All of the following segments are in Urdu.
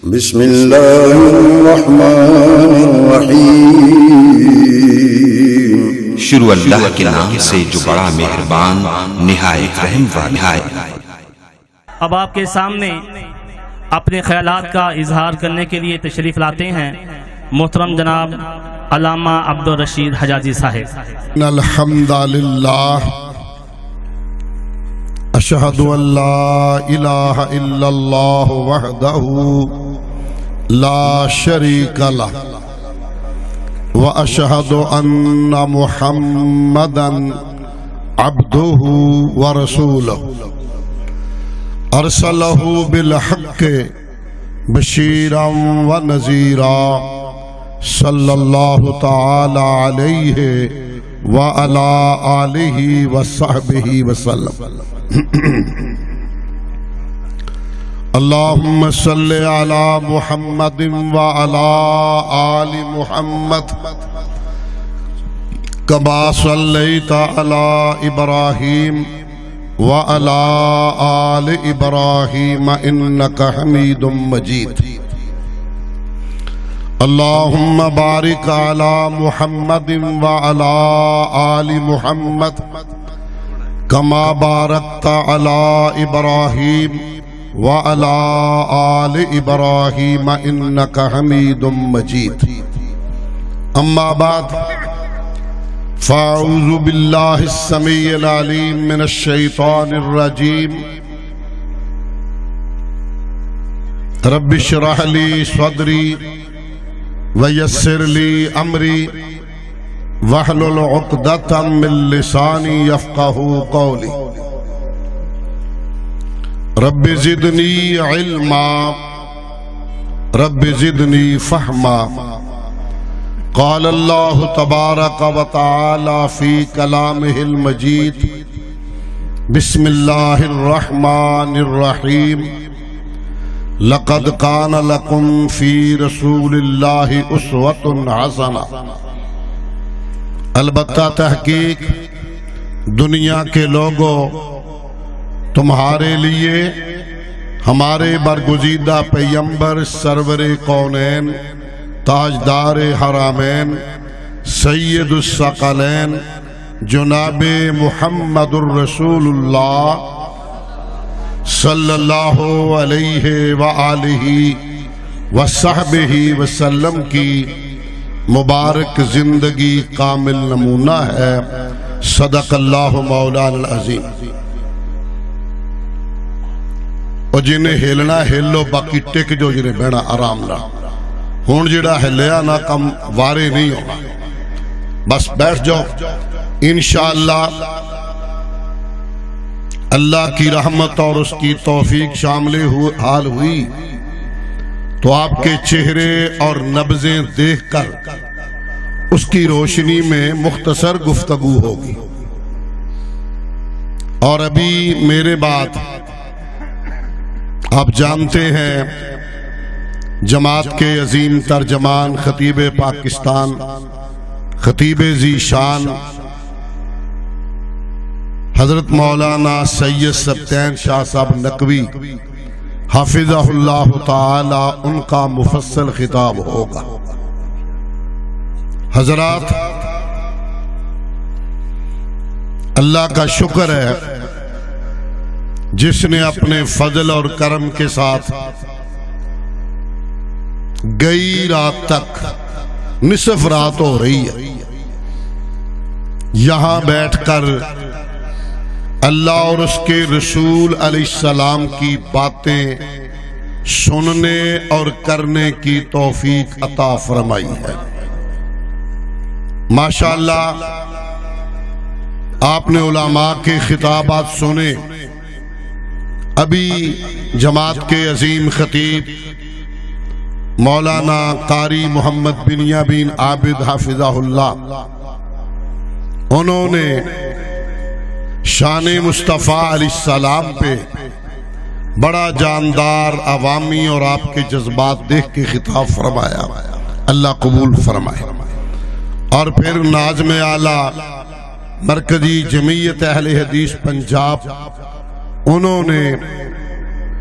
بسم اللہ الرحمن الرحیم۔ شروع اللہ کے نام سے جو بڑا مہربان نہایت رحم والا ہے۔ اب آپ کے سامنے اپنے خیالات کا اظہار کرنے کے لیے تشریف لاتے ہیں محترم جناب علامہ عبدالرشید حجازی صاحب۔ الحمد للہ اشہد ان لا الہ الا اللہ وحدہ لا شریک لہ واشہد ان محمدا عبدہ ورسولہ ارسلہ بالحق بشیرا ونذیرا صلی اللہ تعالی علیہ وعلی آلہ وصحبہ وسلم۔ اللہم صلی علی محمد وعلی آل محمد کما صلیت علی ابراہیم وعلی آل ابراہیم انک حمید مجید۔ اللہم بارک علی محمد وعلی آل محمد کما بارکت علی ابراہیم وعلی آل ابراہیم انک حمید مجید۔ اما بعد فاعوذ باللہ السمیع العلیم من الشیطان الرجیم۔ رب اشرح لی صدری ویسر لی امری واحلل عقدۃ من لسانی یفقہوا قولی۔ رب زدنی علما رب زدنی فہما۔ قال اللہ تبارک و تعالی فی کلامہ المجید بسم اللہ الرحمن الرحیم۔ لقد کان لکم فی رسول اللہ اسوۃ حسنہ۔ البتہ تحقیق دنیا کے لوگوں تمہارے لیے ہمارے برگزیدہ پیغمبر سرور کونین تاجدار حرمین سید الثقلین جناب محمد الرسول اللہ صلی اللہ علیہ وآلہ وصحبہ وسلم کی مبارک زندگی کامل نمونہ ہے۔ صدق اللہ مولانا العظیم۔ اور جنہیں ہلنا ہلو باقی ٹک جو جنہیں بینا آرام رہا۔ ہون جڑا ہلیا نہ کم وارے نہیں ہونا، بس بیٹھ جاؤ۔ انشاءاللہ اللہ کی رحمت اور اس کی توفیق شامل حال ہوئی تو آپ کے چہرے اور نبضیں دیکھ کر اس کی روشنی میں مختصر گفتگو ہوگی۔ اور ابھی میرے بعد آپ جانتے ہیں جماعت کے عظیم ترجمان خطیب پاکستان خطیب ذی شان حضرت مولانا سید سبطین شاہ صاحب نقوی حافظہ اللہ تعالی ان کا مفصل خطاب ہوگا۔ حضرات اللہ کا شکر ہے جس نے اپنے فضل اور کرم کے ساتھ گئی رات تک نصف رات ہو رہی ہے یہاں بیٹھ کر اللہ اور اس کے رسول علیہ السلام کی باتیں سننے اور کرنے کی توفیق عطا فرمائی ہے۔ ماشاءاللہ آپ نے علماء کے خطابات سنے۔ ابھی جماعت کے عظیم خطیب مولانا قاری محمد بنیامین عابد حافظہ اللہ انہوں نے شان مصطفیٰ علیہ السلام پہ بڑا جاندار عوامی اور آپ کے جذبات دیکھ کے خطاب فرمایا، اللہ قبول فرمائے۔ اور پھر ناظم اعلیٰ مرکزی جمعیت اہل حدیث پنجاب انہوں نے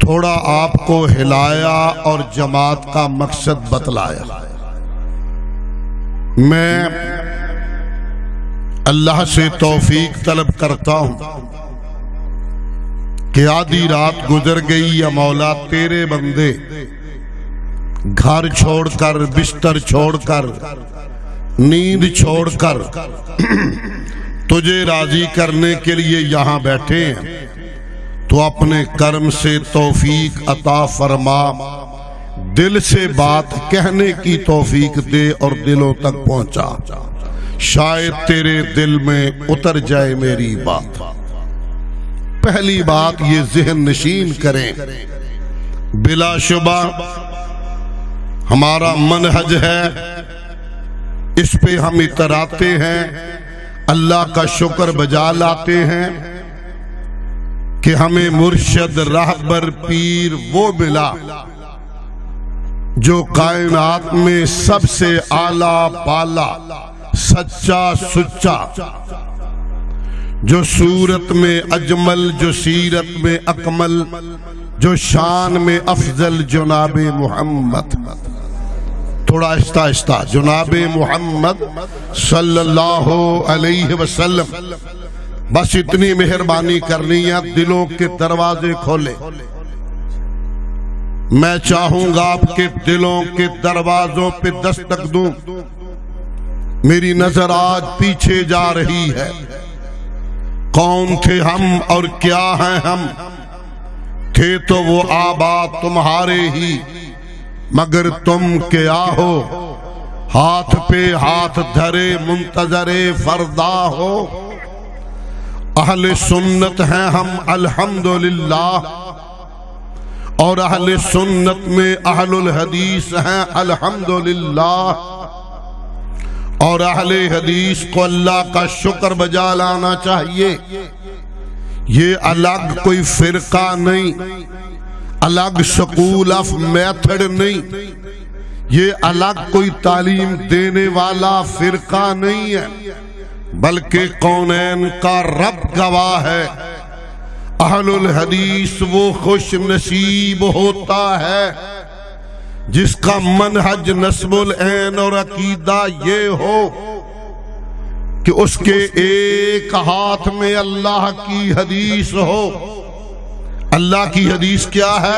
تھوڑا آپ کو ہلایا اور جماعت کا مقصد بتلایا۔ میں اللہ سے توفیق طلب کرتا ہوں کہ آدھی رات گزر گئی یا مولا تیرے بندے گھر چھوڑ کر، بستر چھوڑ کر، نیند چھوڑ کر تجھے راضی کرنے کے لیے یہاں بیٹھے ہیں، تو اپنے کرم سے توفیق عطا فرما، دل سے بات کہنے کی توفیق دے اور دلوں تک پہنچا، شاید تیرے دل میں اتر جائے میری بات۔ پہلی بات یہ ذہن نشین کریں، بلا شبہ ہمارا منہج ہے، اس پہ ہم اتراتے ہیں، اللہ کا شکر بجا لاتے ہیں کہ ہمیں مرشد رہبر پیر وہ ملا جو کائنات میں سب سے اعلیٰ بالا، سچا سچا، جو صورت میں اجمل، جو سیرت میں اکمل، جو شان میں افضل، جناب محمد، تھوڑا آہستہ آہستہ، جناب محمد صلی اللہ علیہ وسلم۔ بس اتنی مہربانی کرنی ہے، دلوں کے دروازے کھولے۔ میں چاہوں گا آپ کے دلوں کے دروازوں پہ دستک دوں۔ میری نظر آج پیچھے جا رہی ہے، کون تھے ہم اور کیا ہیں ہم؟ تھے تو وہ آباد تمہارے ہی، مگر تم کیا ہو؟ ہاتھ پہ ہاتھ دھرے منتظر فردا ہو۔ اہل سنت ہیں ہم الحمدللہ، اور اہل سنت میں اہل الحدیث ہیں الحمدللہ، اور اہل حدیث کو اللہ کا شکر بجا لانا چاہیے۔ یہ الگ کوئی فرقہ نہیں، الگ سکول آف میتھڈ نہیں، یہ الگ کوئی تعلیم دینے والا فرقہ نہیں ہے، بلکہ کونین کا رب گواہ ہے۔ اہل الحدیث وہ خوش نصیب ہوتا ہے جس کا منہج نصب العین اور عقیدہ یہ ہو کہ اس کے ایک ہاتھ میں اللہ کی حدیث ہو۔ اللہ کی حدیث کیا ہے؟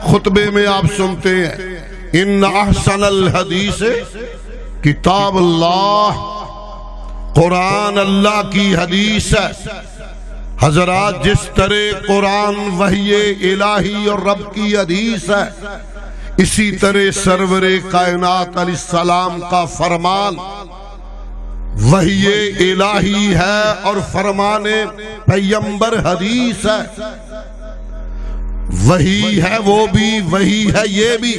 خطبے میں آپ سنتے ہیں، ان احسن الحدیث کتاب اللہ، قرآن اللہ کی حدیث ہے۔ حضرات، جس طرح قرآن وحی الہی اور رب کی حدیث ہے، اسی طرح سرور کائنات علیہ السلام کا فرمان وحی الہی ہے اور فرمان پیغمبر حدیث ہے۔ وحی ہے وہ بھی، وحی ہے یہ بھی،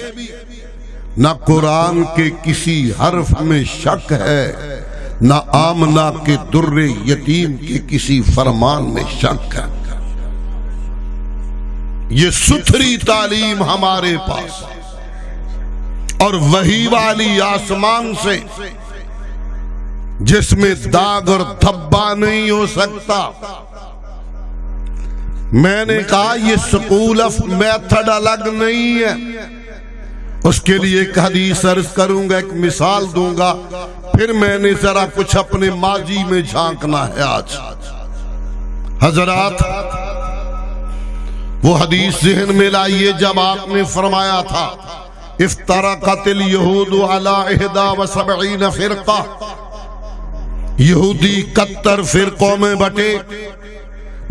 نہ قرآن کے کسی حرف میں شک ہے، نہ آمنہ کے در یتیم کے کسی فرمان میں شک ہے۔ یہ ستھری تعلیم ہمارے پاس، اور وحی والی آسمان سے جس میں داغ اور دھبا نہیں ہو سکتا۔ میں نے کہا یہ سکول آف میتھڈ الگ نہیں ہے۔ اس کے لیے ایک حدیث عرض کروں گا، ایک مثال دوں گا، پھر میں نے ذرا کچھ اپنے ماضی میں جھانکنا ہے آج۔ حضرات، وہ حدیث ذہن میں لائیے جب آپ نے فرمایا تھا افترقت الیہود علی 71 فرقہ، یہودی 71 فرقوں میں بٹے،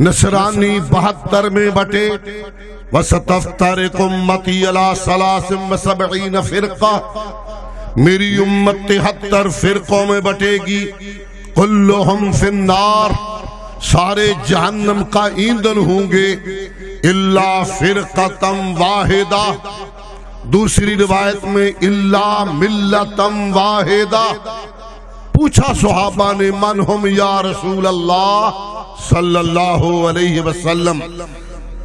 نصرانی 72 میں بٹے، وستفترق امتی علی 73 فرقہ، میری امت 73 فرقوں میں بٹے گی، کلہم فی النار، سارے جہنم کا ایندھن ہوں گے، الا فرقۃ واحدہ، دوسری روایت میں الا ملۃ واحدہ۔ پوچھا صحابہ نے من ہم یا رسول اللہ صلی اللہ علیہ وسلم،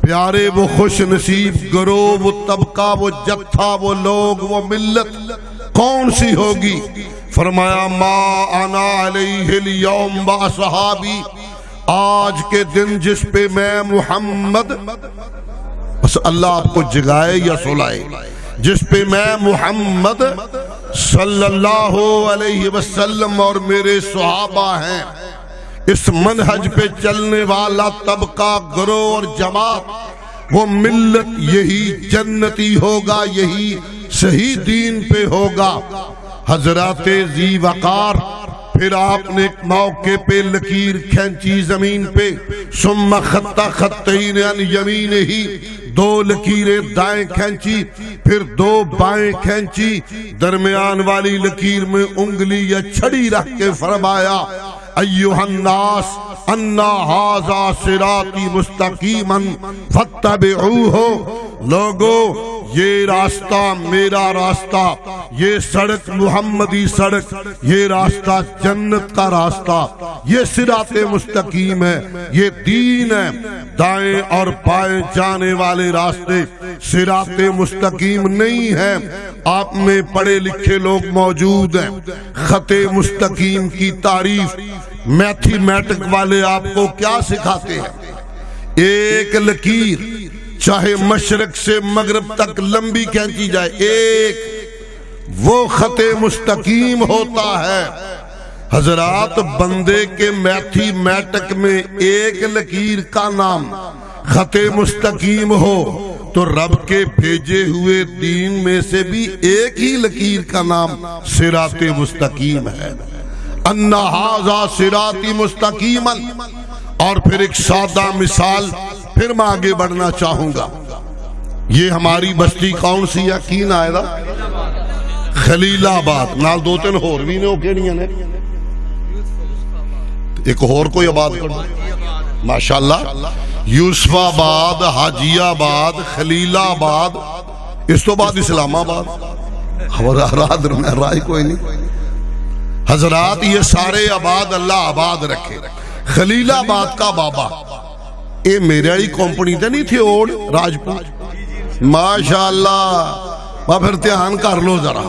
پیارے وہ خوش نصیب گروہ، وہ طبقہ، وہ جتھا، وہ لوگ، وہ ملت کون سی ہوگی؟ فرمایا ما انا علیہ اليوم واصحابی، آج کے دن جس پہ میں محمد بس اللہ آپ کو جگائے یا سلائے، جس پہ میں محمد صلی اللہ علیہ وسلم اور میرے صحابہ ہیں، اس منہج پہ چلنے والا طبقہ، گروہ اور جماعت، وہ ملت یہی جنتی ہوگا، یہی صحیح دین پہ ہوگا۔ حضرات ذی وقار، پھر آپ نے ایک موقع پہ لکیر کھینچی زمین پہ، ثم خط خطین عن یمینہ، دو لکیریں دائیں کھینچی، پھر دو بائیں کھینچی، درمیان والی لکیر میں انگلی یا چھڑی رکھ کے فرمایا ایھا الناس انا ھذا صراطی مستقیما فاتبعوہ، لوگو یہ راستہ میرا راستہ، یہ سڑک محمدی سڑک، یہ راستہ جنت کا راستہ، یہ صراط مستقیم ہے، یہ دین ہے۔ دائیں اور بائیں جانے والے راستے صراط مستقیم نہیں ہے۔ آپ میں پڑھے لکھے لوگ موجود ہیں، خط مستقیم کی تعریف میتھمیٹک والے آپ کو کیا سکھاتے ہیں؟ ایک لکیر چاہے مشرق سے مغرب تک لمبی کھینچی جائے، ایک وہ خط مستقیم ہوتا ہے۔ حضرات، بندے کے میتھمیٹک میں ایک لکیر کا نام خط مستقیم ہو تو رب کے بھیجے ہوئے دین میں سے بھی ایک ہی لکیر کا نام صراط مستقیم ہے۔ ان ھذا صراطی مستقیما، اور پھر ایک سادہ مثال، پھر میں آگے بڑھنا چاہوں گا۔ یہ ہماری بستی کون سی ہے؟ کی نام ہے؟ خلیل آباد۔ نال دو تین ہور بھی نے، وہ کہڑیاں نے؟ ایک اور کوئی آباد کرو ماشاءاللہ، یوسف آباد، حاجی آباد، خلیل آباد، اس تو بعد اسلام آباد، ہمارا رائے کوئی نہیں۔ حضرات، یہ سارے آباد اللہ آباد رکھے۔ خلیل آباد کا بابا اے میرے والی کمپنی تے نہیں تھی اوڑ راجپوت؟ ماشاءاللہ، میں پھر دھیان کر لو ذرا،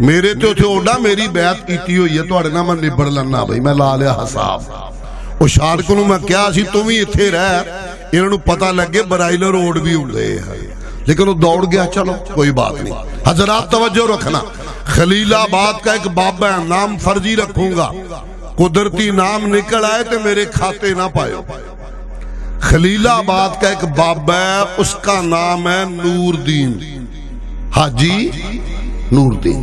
میرے تو تھے اوڈا، میری بیعت کیتی ہوئی ہے، تواڈے نال میں نبڑ لنا بھائی، میں لا لیا حساب۔ او شارک نو میں کیا سی تم ہی ایتھے رہ، انہاں نو پتہ لگے برائلر روڈ بھی اڑے ہیں، لیکن وہ دوڑ گیا۔ چلو کوئی بات نہیں۔ حضرات توجہ رکھنا، خلیل آباد کا ایک بابا ہے، نام فرضی رکھوں گا، قدرتی نام نکل آئے تو میرے کھاتے نہ پائے۔ خلیل آباد کا ایک بابا ہے، اس کا نام ہے نور دین، حاجی نور دین۔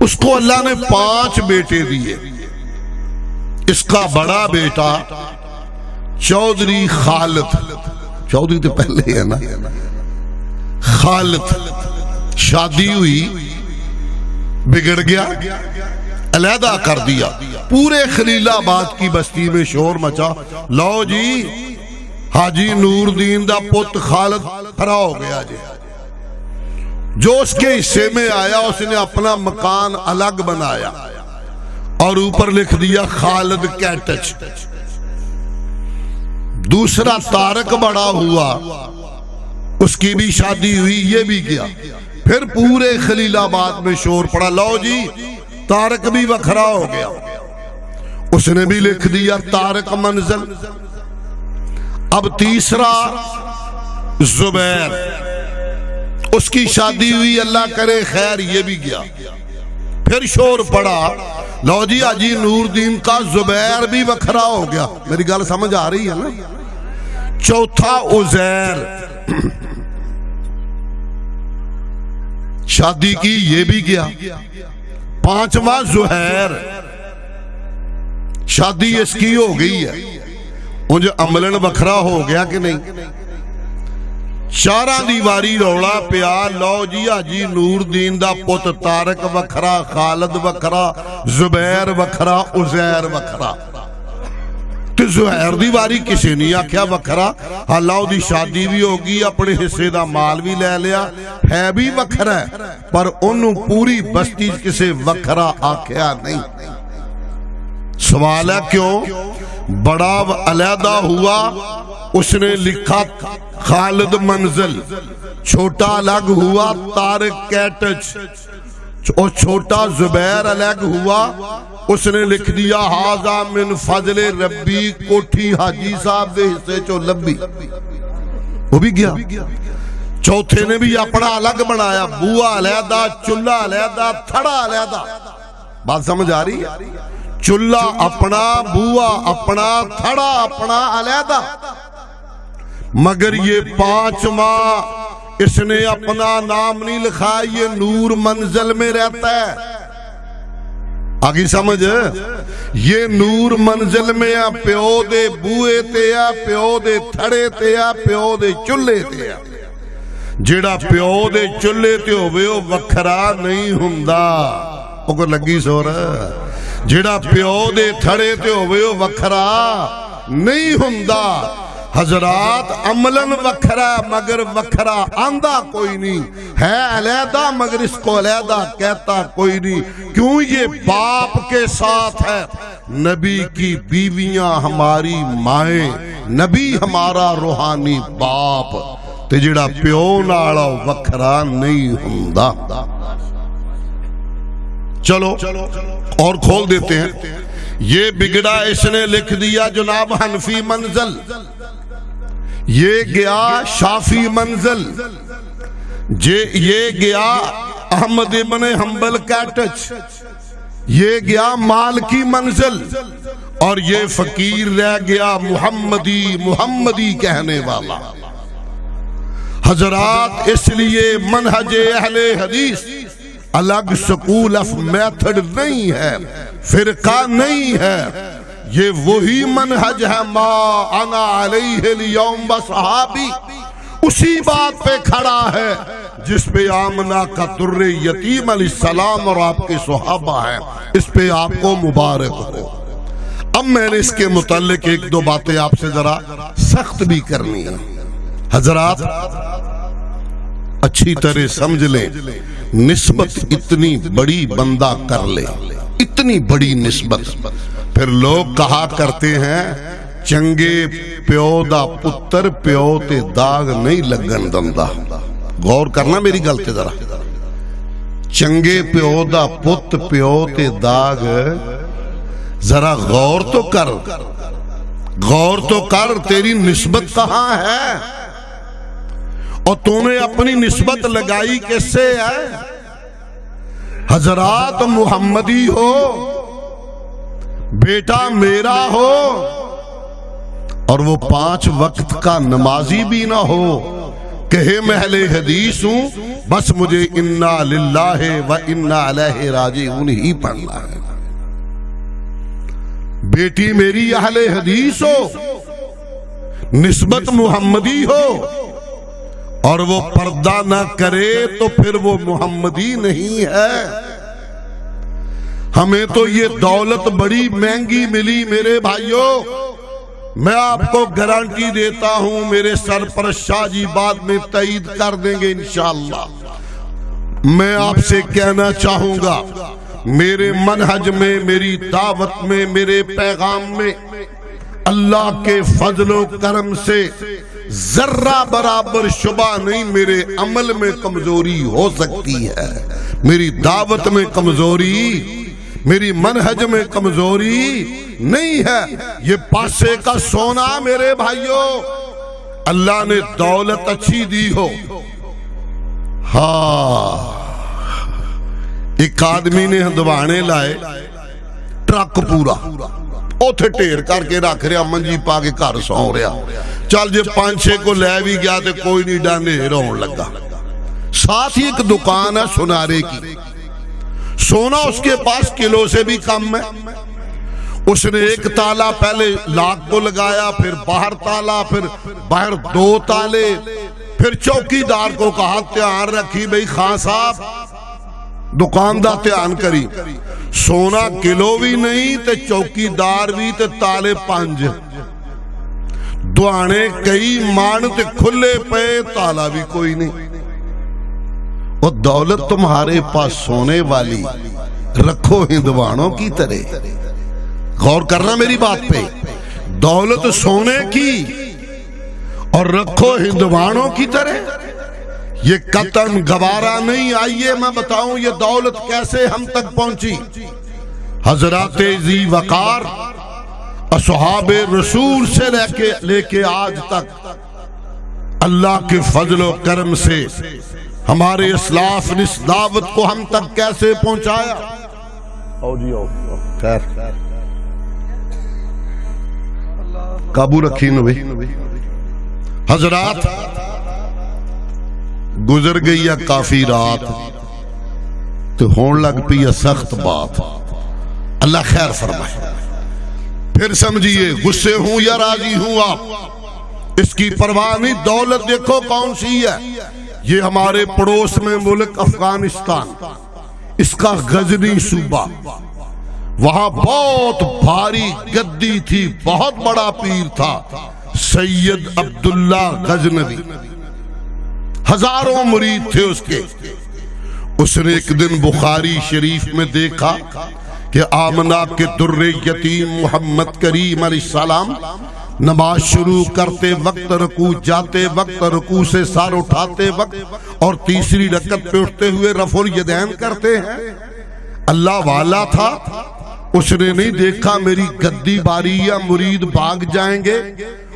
اس کو اللہ نے 5 بیٹے دیے۔ اس کا بڑا بیٹا چودھری خالد، چودھری تو پہلے ہے نا، خالد، شادی ہوئی، بگڑ گیا، علیحدہ کر دیا۔ پورے خلیل آباد کی بستی میں شور مچا، لو جی حاجی نور دین دا پت خالد کھڑا ہو گیا جی۔ جو اس کے حصے میں آیا اس نے اپنا مکان الگ بنایا اور اوپر لکھ دیا خالد کیٹچ۔ دوسرا طارق بڑا ہوا، اس کی بھی شادی ہوئی، یہ بھی کیا۔ پھر پورے خلیل آباد میں شور پڑا، لو جی طارق بھی وکھرا ہو گیا، اس نے بھی لکھ دیا طارق منزل۔ اب تیسرا زبیر، اس کی شادی ہوئی، اللہ کرے خیر، یہ بھی گیا۔ پھر شور پڑا، لو جی حاجی نور دین کا زبیر بھی وکھرا ہو گیا۔ میری گل سمجھ آ رہی ہے نا؟ چوتھا عزیر، شادی کی، یہ بھی گیا۔ پانچواں زہیر، شادی اس کی ہو گئی ہے، مجھے عملن وکھرا ہو گیا کہ نہیں؟ چارہ دیواری روڑا پیا، لو جی حاجی نور دین دا پت طارق وکھرا، خالد وکھرا، زبیر وکھرا، عزیر وکھرا۔ تو زہیر دی واری کسی نہیں آکھیا وکھرا، اللہ دی شادی بھی ہوگی، اپنے حصے دا مال بھی لے لیا، ہے بھی وکھرا ہے، پر انہوں پوری بستی کسے وکھرا آکھیا نہیں۔ سوال ہے کیوں؟ بڑا علیحدہ ہوا، اس نے لکھا خالد منزل، چھوٹا الگ ہوا طارق کیٹچ، اور چھوٹا زبیر الگ ہوا، اس نے لکھ دیا ھذا من فضل ربی، کوٹھی حاجی صاحب دے حصے چو لبی۔ وہ بھی گیا. چوتھے نے بھی اپنا الگ بنایا, بوا علیحدہ, چولہا علیحدہ, تھڑا علیحدہ. بات سمجھ آ رہی ہے؟ چولہا اپنا, بوا اپنا, تھڑا اپنا علیحدہ. مگر یہ 5 ماہ اس نے اپنا نام نہیں لکھا, یہ نور منزل میں رہتا ہے. آگی سمجھ, یہ نور منزل میں ہے. پیو دے بوئے تے ہے, پیو دے تھڑے تے ہے, پیو دے چولہے تے ہے. جیڑا پیو دے چولہے تے ہوئے وہ وکھرا نہیں ہوندا. او کو لگی سو رہا, جیڑا پیو دے تھڑے تے ہوئے وہ وکھرا نہیں ہوندا. حضرات عملاً وکھرا مگر وکھرا آندہ کوئی نہیں ہے, علیحدہ مگر اس کو علیحدہ کہتا کوئی نہیں. کیوں؟ یہ باپ کے ساتھ ہے. نبی کی بیویاں ہماری مائیں, نبی ہمارا روحانی باپ, تے جڑا پیو نالا وکھرا نہیں ہوندا. چلو اور کھول دیتے ہیں. یہ بگڑا اس نے لکھ دیا جناب حنفی منزل, یہ گیا شافی منزل, یہ گیا احمد ابن حنبل کا ٹچ, یہ گیا مالکی منزل, اور یہ فقیر رہ گیا محمدی کہنے والا. حضرات اس لیے منہج اہل حدیث الگ سکول آف میتھڈ نہیں ہے, فرقہ نہیں ہے. یہ وہی منہج ہے ما انا علیہ اليوم صحابی, اسی بات پہ کھڑا ہے جس پہ آمنہ کا در یتیم علیہ السلام اور آپ کے صحابہ ہیں. اس پہ آپ کو مبارک ہو. اب میں نے اس کے متعلق 1-2 باتیں آپ سے ذرا سخت بھی کرنی ہیں. حضرات اچھی طرح سمجھ لیں, نسبت اتنی بڑی بندہ کر لے, اتنی بڑی نسبت, پھر لوگ کہا کرتے ہیں چنگے پیو دا پتر پیو تے داغ نہیں لگن دندا. غور کرنا میری گل تے ذرا. چنگے پیو دا پت پیو تے داغ, ذرا غور تو کر, غور تو کر. تیری نسبت کہاں ہے اور تو نے اپنی نسبت لگائی کس سے ہے؟ حضرات محمدی ہو, بیٹا میرا ہو, اور وہ 5 وقت کا نمازی بھی نہ ہو, کہے میں اہل حدیث ہوں, بس مجھے انا للہ و انا الیہ راجعون ہی پڑھنا ہے. بیٹی میری اہل حدیث ہو, نسبت محمدی ہو, اور وہ پردہ نہ کرے تو پھر وہ محمدی نہیں ہے. ہمیں تو یہ دولت بڑی مہنگی ملی میرے بھائیوں. میں آپ کو گارنٹی دیتا ہوں, میرے سرپرست شاہ جی بعد میں تائید کر دیں گے انشاءاللہ. میں آپ سے کہنا چاہوں گا, میرے منہج میں, میری دعوت میں, میرے پیغام میں اللہ کے فضل و کرم سے ذرہ برابر شبہ نہیں میرے عمل میں کمزوری ہو سکتی ہے, میری دعوت میں کمزوری, میری منہج میں کمزوری نہیں ہے. یہ پاسے کا سونا میرے بھائیوں, اللہ نے دولت اچھی دی ہو. ہاں, ایک آدمی نے ہندوانے لائے ٹرک پورا, اوتھے ٹھیر کر کے رکھ رہا, منجی پا کے گھر سو رہا. چل جے 5-6 کو لے بھی گیا تو کوئی نہیں, ڈانے رون لگا. ساتھ ہی ایک دکان ہے سنارے کی, سونا اس کے پاس کلو سے بھی کم ہے. اس نے ایک تالا پہلے لاکھ کو لگایا, پھر باہر تالا, پھر باہر 2 تالے, پھر چوکی دار کو کہا دھیان رکھی بھئی خان صاحب دکاندار دھیان کری, سونا کلو بھی نہیں تے چوکی دار بھی تے تالے 5, دوانے کئی مان تے کھلے پے, تالا بھی کوئی نہیں. اور دولت تمہارے پاس سونے والی رکھو ہندوانوں کی طرح. غور کرنا میری بات پہ, دولت سونے کی اور رکھو ہندوانوں کی طرح, یہ قطعاً گوارا نہیں. آئیے میں بتاؤں یہ دولت کیسے ہم تک پہنچی. حضرات ذی وقار اصحاب رسول سے لے کے آج تک اللہ کے فضل و کرم سے ہمارے اسلاف نے اس دعوت کو ہم تک کیسے پہنچایا؟ آؤ جی آؤ، خیر قابو رکھی نو بھائی۔ حضرات گزر گئی ہے کافی رات تو ہون لگ پی ہے سخت بات، اللہ خیر فرمائے۔ پھر سمجھیے غصے ہوں یا راضی ہوں آپ اس کی پرواہ نہیں، دولت دیکھو کون سی ہے۔ یہ ہمارے پڑوس میں ملک افغانستان، اس کا غزنی صوبہ، وہاں بہت بھاری گدی تھی، بہت بڑا پیر تھا سید عبداللہ غزنوی، ہزاروں مرید تھے اس کے۔ اس نے ایک دن بخاری شریف میں دیکھا کہ آمنہ کے در یتیم محمد کریم علیہ السلام نماز شروع کرتے وقت، رکوع جاتے وقت، رکوع سے سر اٹھاتے وقت اور تیسری رکعت پہ اٹھتے ہوئے رفع الیدین کرتے ہیں۔ اللہ والا تھا، اس نے نہیں دیکھا میری گدی باری یا مرید بھاگ جائیں گے،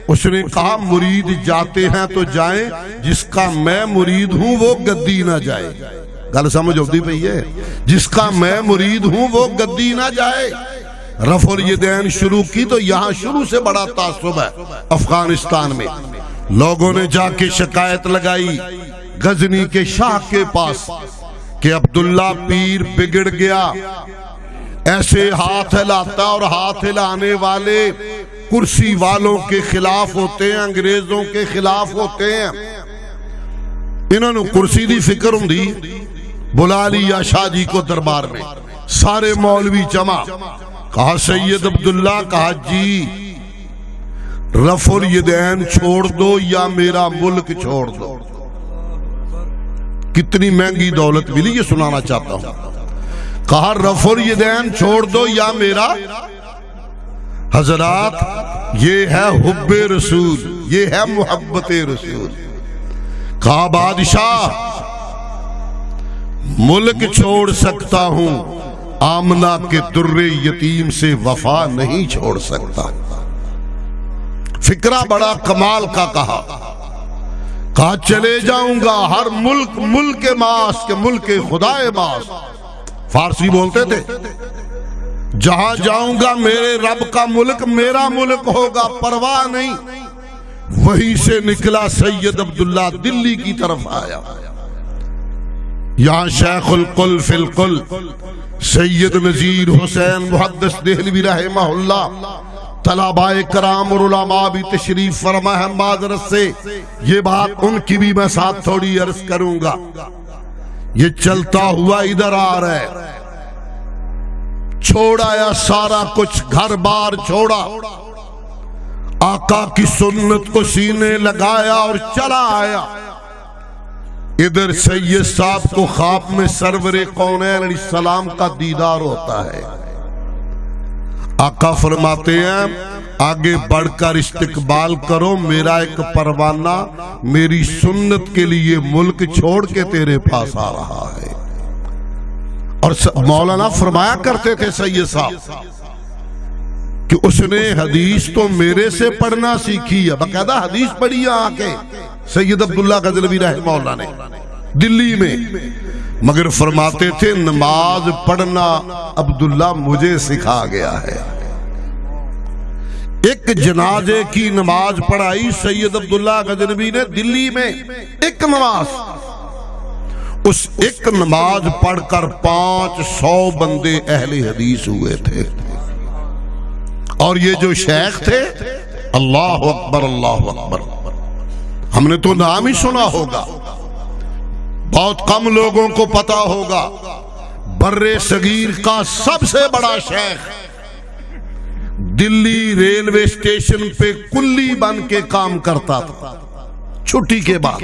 اس نے کہا مرید جاتے ہیں تو جائیں، جس کا میں مرید ہوں وہ گدی نہ جائے۔ گل سمجھ ہوتی پئی ہے؟ جس کا میں مرید ہوں وہ گدی نہ جائے۔ رفع الیدین شروع کی تو یہاں شروع سے بڑا تعصب ہے افغانستان میں۔ لوگوں نے جا کے شکایت لگائی غزنی کے شاہ کے پاس کہ عبداللہ پیر بگڑ گیا، ایسے ہاتھ ہلاتا اور ہاتھ ہلانے والے کرسی والوں کے خلاف ہوتے ہیں، انگریزوں کے خلاف ہوتے ہیں۔ انہوں نے کرسی دی فکر ہوں دی، بلا لیا شاہ جی کو دربار میں، سارے مولوی جمع، کہا سید عبداللہ، کہا جی رفع الیدین چھوڑ دو یا میرا ملک چھوڑ دو۔ کتنی مہنگی دولت ملی یہ سنانا چاہتا ہوں۔ کہا رفع الیدین چھوڑ دو یا میرا۔ حضرات یہ ہے حب رسول، یہ ہے محبت رسول۔ کہا بادشاہ ملک چھوڑ سکتا ہوں، آمنہ کے در یتیم سے وفا نہیں چھوڑ سکتا۔ فکرہ بڑا کمال کا کہا چلے جاؤں گا ہر ملک، ملک ماس کے ملک خدا ماس، فارسی بولتے تھے، جہاں جاؤں گا میرے رب کا ملک میرا ملک ہوگا، پرواہ نہیں۔ وہیں سے نکلا سید عبداللہ دلی کی طرف آیا۔ یہاں شیخ القل فی القل سید نذیر حسین محدث دہلوی رحمہ اللہ، طلباء کرام اور علماء بھی تشریف فرما ہے۔ معذرت سے یہ بات ان کی بھی میں ساتھ تھوڑی عرض کروں گا۔ یہ چلتا ہوا ادھر آ رہا ہے، چھوڑا یا سارا کچھ گھر بار چھوڑا، آقا کی سنت کو سینے لگایا اور چلا آیا۔ ادھر سید صاحب کو خواب میں سرور کونین علیہ السلام کا دیدار ہوتا ہے۔ آقا فرماتے ہیں آگے بڑھ کر استقبال کرو، میرا ایک پروانہ میری سنت کے لیے ملک چھوڑ کے تیرے پاس آ رہا ہے۔ اور مولانا فرمایا کرتے تھے سید صاحب کہ اس نے حدیث تو میرے سے پڑھنا سیکھی ہے، باقاعدہ حدیث پڑھی آ کے سید عبداللہ غزنوی رحمہ اللہ نے دلی میں، مگر فرماتے تھے نماز پڑھنا عبداللہ مجھے سکھا گیا ہے۔ ایک جنازے کی نماز پڑھائی سید عبداللہ غزنوی نے دلی میں، ایک نماز، اس ایک نماز پڑھ کر 500 بندے اہل حدیث ہوئے تھے۔ اور یہ جو شیخ تھے، اللہ اکبر اللہ اکبر، ہم نے تو نام ہی سنا ہوگا، بہت کم لوگوں کو پتا ہوگا، بر صغیر کا سب سے بڑا شیخ، دلی ریلوے اسٹیشن پہ کلی بن کے کام کرتا تھا۔ چھٹی کے بعد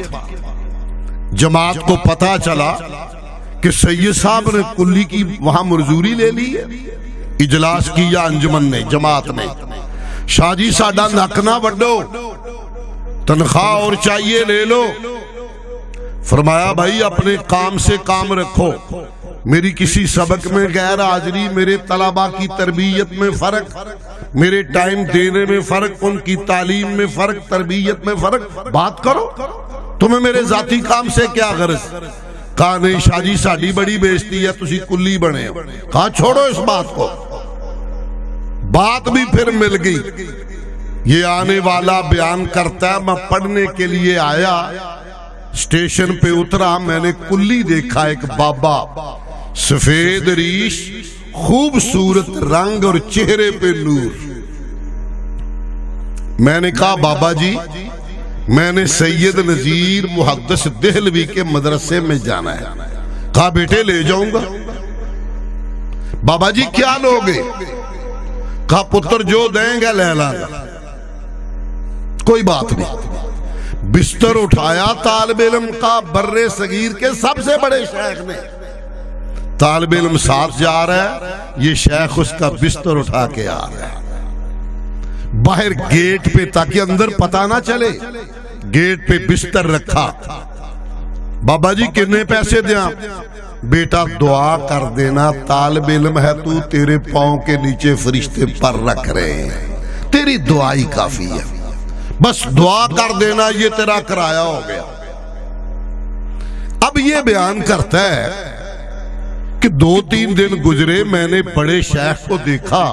جماعت کو پتا چلا کہ سید صاحب نے کلی کی وہاں مزدوری لے لی ہے، اجلاس کیا انجمن نے، جماعت نے، شاہ جی ساڈا نک نہ وڈو، تنخواہ اور چاہیے لے لو۔ فرمایا بھائی اپنے کام سے کام رکھو، میری کسی سبق میں غیر حاضری، میرے طلباء کی تربیت میں فرق، میرے ٹائم دینے میں فرق، ان کی تعلیم میں فرق، تربیت میں فرق، بات کرو، تمہیں میرے ذاتی کام سے کیا غرض؟ کہا نہیں شاہ جی ساڈی بڑی بےزتی ہے، تسی کلی بنے ہو۔ کہا چھوڑو اس بات کو، بات بھی پھر مل گئی۔ یہ آنے والا بیان کرتا ہے میں پڑھنے کے لیے آیا، اسٹیشن پہ اترا، میں نے کلی دیکھا، ایک بابا، سفید ریش، خوبصورت رنگ اور چہرے پہ نور۔ میں نے کہا بابا جی میں نے سید نذیر محدث دہلوی کے مدرسے میں جانا ہے۔ کہا بیٹے لے جاؤں گا۔ بابا جی کیا لوگے؟ کہا پتر جو دیں گے لے لاں گا۔ کوئی بات نہیں۔ بستر اٹھایا طالب علم کا، برے صغیر کے سب سے بڑے شیخ نے، طالب علم ساتھ جا رہا ہے، یہ شیخ اس کا بستر اٹھا کے آ رہا ہے باہر گیٹ پہ تاکہ اندر پتہ نہ چلے۔ گیٹ پہ بستر رکھا۔ بابا جی کتنے پیسے دیاں؟ بیٹا دعا کر دینا، طالب علم ہے تو، تیرے پاؤں کے نیچے فرشتے پر رکھ رہے ہیں، تیری دعا ہی کافی ہے، بس دعا کر دینا، یہ تیرا کرایہ ہو گیا۔ اب یہ بیان کرتا ہے کہ 2-3 دن گزرے، میں نے بڑے شیخ کو دیکھا،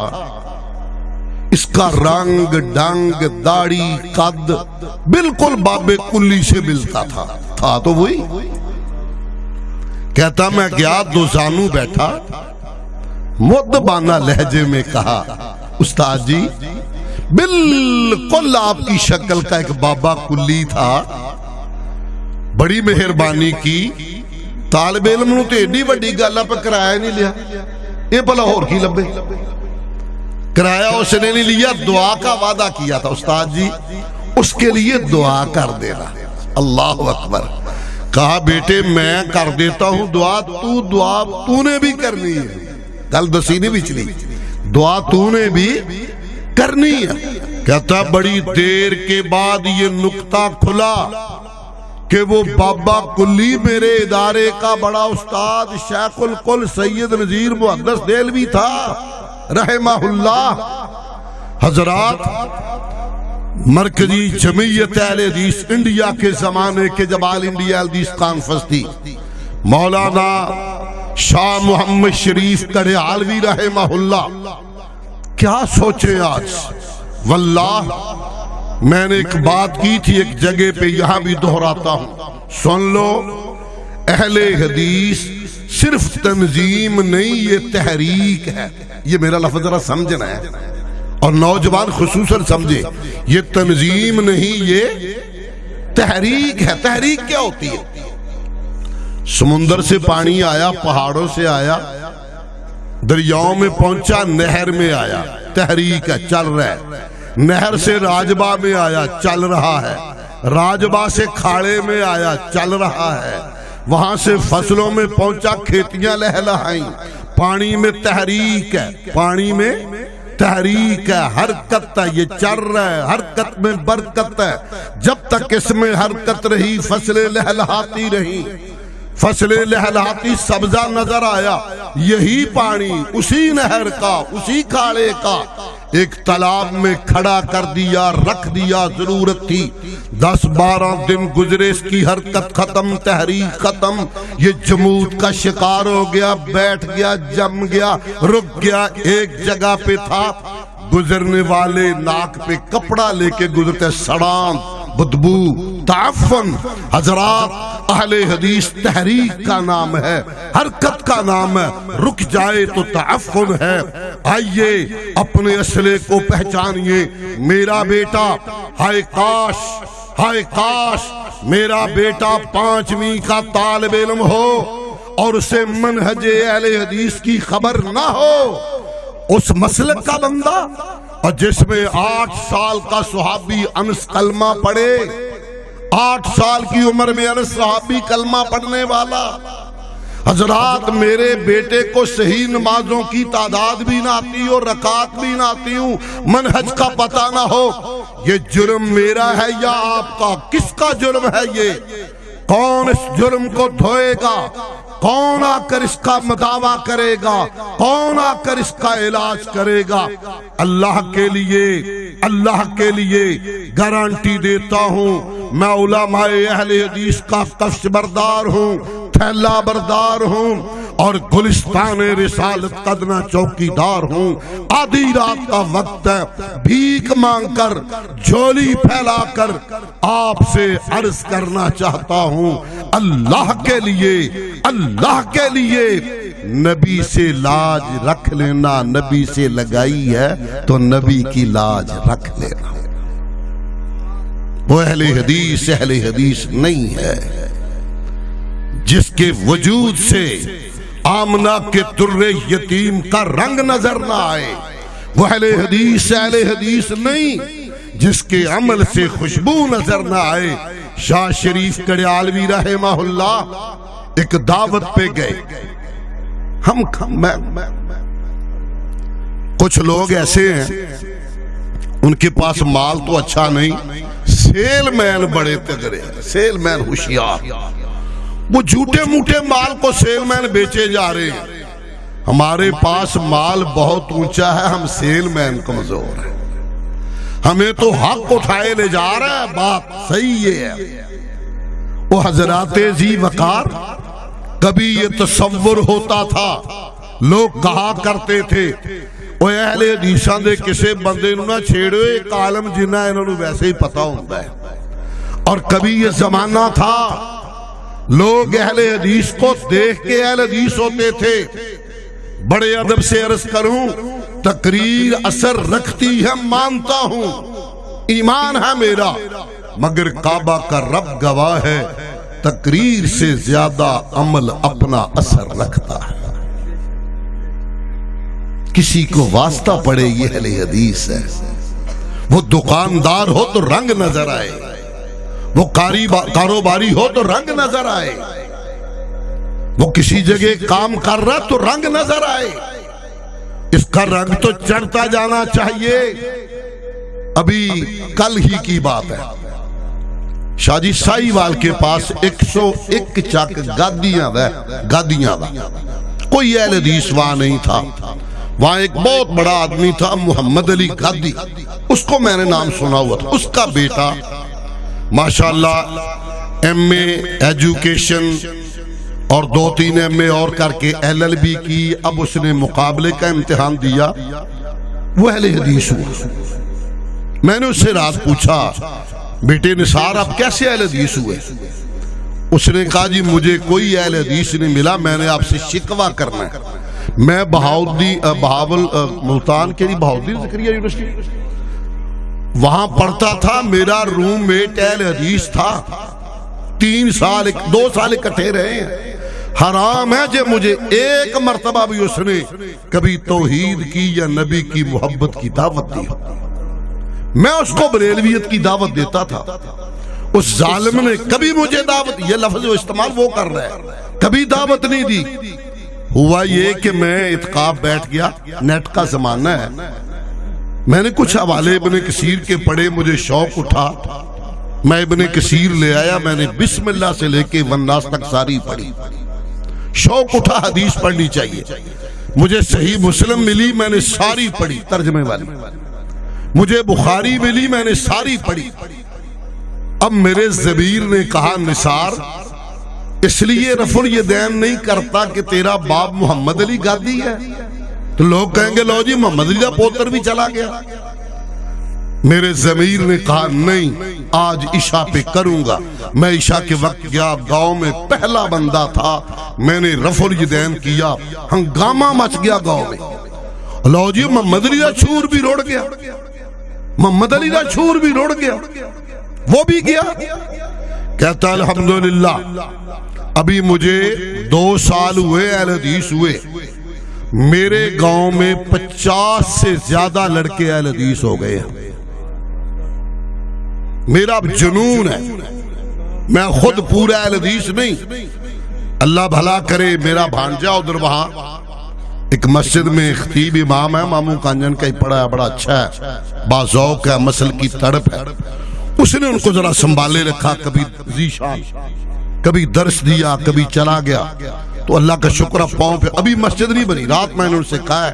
اس کا رنگ ڈنگ داڑھی قد بالکل باب کلی سے ملتا تھا تو وہی۔ کہتا میں گیا، دوزانو بیٹھا، مؤدبانہ لہجے میں کہا استاد جی بالکل آپ کی شکل کا ایک بابا کلی تھا، بڑی مہربانی کی، طالب علم نو تے ایڈی وڈی گل پہ کرایہ نہیں لیا، یہ بھلا اور کی لبے؟ کرایہ اس نے نہیں لیا، دعا کا وعدہ کیا تھا استاد جی اس کے لیے دعا کر دینا۔ اللہ اکبر۔ کہا بیٹے میں کر دیتا ہوں دعا تو نے بھی کرنی ہے، گل دسی نہیں بچلی، دعا تو نے بھی کرنی ہے۔ کہتا بڑی دیر کے بعد یہ نقطہ کھلا کہ وہ بابا کلی میرے ادارے کا بڑا استاد شیخ الکل سید نذیر محدث دہلوی تھا رحمہ اللہ۔ حضرات مرکزی جمعیت اہل حدیث انڈیا کے زمانے کے جب آل انڈیا حدیث کانفرنس تھی، مولانا شاہ محمد شریف کڑیالوی رحمہ اللہ، کیا سوچیں آج؟ واللہ میں نے ایک بات کی تھی ایک جگہ پہ، یہاں بھی دہراتا ہوں، سن لو، اہل حدیث صرف تنظیم نہیں، یہ تحریک ہے۔ یہ میرا لفظ ذرا سمجھنا ہے اور نوجوان خصوصاً سمجھے، یہ تنظیم نہیں، یہ تحریک ہے۔ تحریک کیا ہوتی ہے؟ سمندر سے پانی آیا، پہاڑوں سے آیا، دریاؤں میں پہنچا، نہر میں آیا، تحریک ہے، چل رہا ہے۔ نہر سے راجبہ میں آیا، چل رہا ہے، راجبہ سے کھاڑے میں آیا، چل رہا ہے، وہاں سے فصلوں میں پہنچا، کھیتیاں لہلہائیں، پانی میں تحریک ہے، پانی میں تحریک ہے، حرکت ہے، یہ چل رہا ہے، حرکت میں برکت ہے۔ جب تک اس میں حرکت رہی فصلیں لہلہاتی رہی، فصلیں لہلہاتی، سبزہ نظر آیا، یہی پانی اسی نہر کا، اسی کھاڑے کا ایک تالاب میں کھڑا کر دیا، رکھ دیا، ضرورت تھی 10-12 دن گزرے، اس کی حرکت ختم، تحریک ختم، یہ جمود کا شکار ہو گیا، بیٹھ گیا، جم گیا، رک گیا، ایک جگہ پہ تھا، گزرنے والے ناک پہ کپڑا لے کے گزرتے، سڑان، بدبو، تعفن۔ حضرات اہل حدیث تحریک کا نام ہے، حرکت کا نام ہے، رک جائے تو تعفن ہے۔ آئیے اپنے اسلحے کو پہچانیے۔ میرا بیٹا، ہائے کاش، ہائے کاش میرا بیٹا 5ویں کا طالب علم ہو اور اسے منہج اہل حدیث کی خبر نہ ہو، اس مسلک کا بندہ، اور جس میں 8 سال کا صحابی انس کلمہ پڑھے، 8 سال کی عمر میں انس صحابی کلمہ پڑھنے والا۔ حضرات میرے بیٹے کو صحیح نمازوں کی تعداد بھی نہ آتی اور رکعات بھی نہ آتی ہوں، منہج کا پتہ نہ ہو، یہ جرم میرا ہے یا آپ کا؟ کس کا جرم ہے یہ؟ کون اس جرم کو دھوئے گا؟ کون آ کر اس کا مداوا کرے گا؟ کون آ کر اس کا علاج کرے گا؟ اللہ کے لیے گارنٹی دیتا ہوں، میں علماء اہل حدیث کا کفش بردار ہوں، تھیلا بردار ہوں، اور گلستان رسالت قدنا چوکی دار ہوں۔ آدھی رات کا وقت ہے، بھیک مانگ کر جھولی پھیلا کر آپ سے عرض کرنا چاہتا ہوں، اللہ کے لیے نبی سے لاج رکھ لینا۔ نبی سے لگائی ہے تو نبی کی لاج رکھ لینا۔ وہ اہل حدیث نہیں ہے جس کے وجود سے آمنہ کے در یتیم کا رنگ نظر نہ آئے۔ وہ اہل حدیث نہیں جس کے عمل سے خوشبو نظر نہ آئے۔ شاہ شریف کڑیالوی رحمہ اللہ ایک دعوت پہ گئے۔ کچھ لوگ ایسے ہیں ان کے پاس مال تو اچھا نہیں، سیل مین بڑے تگڑے، سیل مین ہوشیار، وہ جھوٹے موٹے مال کو سیل مین بیچے جا رہے ہیں۔ ہمارے پاس مال بہت اونچا ہے، ہم سیل مین کمزور ہیں، ہمیں تو حق اٹھائے لے جا رہا ہے۔ بات صحیح ہے۔ وہ حضرات ذی وقار کبھی یہ تصور ہوتا تھا، لوگ کہا کرتے تھے وہ اہل حدیثاں دے کسے بندے نو نہ چھیڑو، ایک عالم جنہ انہوں نے ویسے ہی پتا ہوتا ہے۔ اور کبھی یہ زمانہ تھا لوگ اہل حدیث کو دیکھ کے اہل حدیث ہوتے تھے۔ بڑے ادب سے عرض کروں، تقریر اثر رکھتی ہے، مانتا ہوں، ایمان ہے میرا، مگر کعبہ کا رب گواہ ہے، تقریر سے زیادہ عمل اپنا اثر رکھتا ہے۔ کسی کو واسطہ پڑے یہ اہل حدیث ہے۔ وہ دکاندار ہو تو رنگ نظر آئے، وہ کاروباری ہو تو رنگ نظر آئے، وہ کسی جگہ کام کر رہا تو رنگ نظر آئے۔ اس کا رنگ تو چڑھتا جانا چاہیے۔ ابھی کل ہی کی بات ہے، شاہ جی سائی وال کے پاس 101 چک گادیاں کوئی اہل حدیث وہاں نہیں تھا۔ وہاں ایک بہت بڑا آدمی تھا محمد علی گادی، اس کو میں نے نام سنا ہوا تھا۔ اس کا بیٹا ماشاءاللہ ایم اے ایجوکیشن اور 2-3 ایم اے اور کر کے LLB کی، اب اس نے مقابلے کا امتحان دیا، وہ اہل حدیث ہوا۔ میں نے اس سے رات پوچھا، بیٹے نثار آپ کیسے اہل حدیث ہوئے؟ اس نے کہا جی مجھے کوئی اہل حدیث نہیں ملا، میں نے آپ سے شکوہ کرنا ہے۔ میں بہاول ملتان کے لیے بہاؤدین زکریا یونیورسٹی وہاں پڑھتا تھا، میرا روم میٹ اہل حدیث تھا، 2 سال اکٹھے رہے ہیں۔ حرام ہے جو مجھے ایک مرتبہ بھی اس نے کبھی توحید کی یا نبی کی محبت کی دعوت دی۔ میں اس کو بریلویت کی دعوت دیتا تھا، اس ظالم نے کبھی مجھے دعوت، یہ لفظ جو استعمال وہ کر رہا ہے، کبھی دعوت نہیں دی۔ ہوا یہ کہ میں اتقاف بیٹھ گیا، نیٹ کا زمانہ ہے، میں نے کچھ حوالے ابن کثیر کے پڑھے، مجھے شوق اٹھا، میں ابن کثیر لے آیا، میں نے بسم اللہ سے لے کے والناس تک ساری پڑھی۔ شوق اٹھا حدیث پڑھنی چاہیے، مجھے صحیح مسلم ملی، میں نے ساری پڑھی ترجمے والی، مجھے بخاری ملی، میں نے ساری پڑھی۔ اب میرے ضمیر نے کہا نثار اس لیے رفع الیدین نہیں کرتا کہ تیرا باپ محمد علی گادی ہے، تو لوگ کہیں گے لو جی محمد علی کا پوتر بھی چلا گیا۔ میرے ضمیر نے کہا نہیں، آج عشاء پہ کروں گا۔ میں عشاء کے وقت گیا، گاؤں میں پہلا بندہ تھا، میں نے رفع الیدین کیا، ہنگامہ مچ گیا گاؤں میں۔ لو جی محمد علی کا چھور بھی روڑ گیا، محمد علی کا چھور بھی روڑ گیا، وہ بھی گیا۔ کہتا الحمدللہ ابھی مجھے 2 سال ہوئے اہل حدیث ہوئے، میرے گاؤں میں 50 سے زیادہ لڑکے اہل حدیث ہو گئے ہیں۔ میرا جنون ہے، میں خود پورا اہل حدیث نہیں، اللہ بھلا کرے میرا بھانجا ادھر وہاں ایک مسجد میں خطیب امام ہے، ماموں کانجن کا ہی پڑھا ہے، بڑا اچھا ہے، باذوق ہے، مسل کی تڑپ ہے، اس نے ان کو ذرا سنبھالے رکھا، کبھی ذیشان، کبھی درس دیا، کبھی چلا گیا۔ تو اللہ کا شکر ہے پاؤں پہ ابھی مسجد نہیں بنی. رات میں نے ان سے کہا ہے,